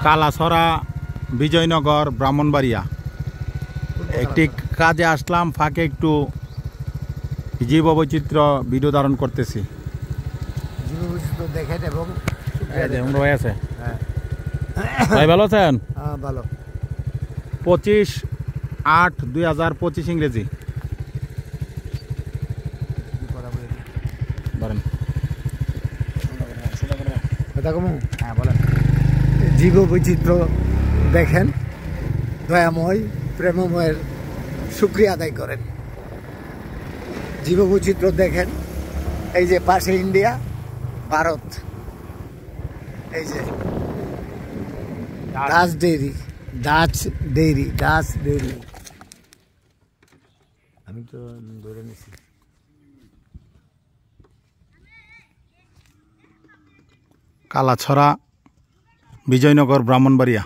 কালাছড়া বিজয়নগর ব্রাহ্মণবাড়িয়া একটি কাজে আসলাম, ফাঁকে একটু জীববৈচিত্র্য ভিডিও ধারণ করতেছি। জীববৈচিত্র্য দেখেন এবং ভাই আছে, ভাই ভালো আছেন? ভালো। 25/8/2025 ইংরেজি। হ্যাঁ বলেন। জীববৈচিত্র্য দেখেন, দয়াময় প্রেমময়ের শুকরিয়া আদায় করেন। জীববৈচিত্র্য দেখেন, এই যে পাশে ইন্ডিয়া, ভারত, এই যে ডাচ ডেইরি। আমি তো ধরে নিছি। কালাছড়া বিজয়নগর ব্রাহ্মণবাড়িয়া।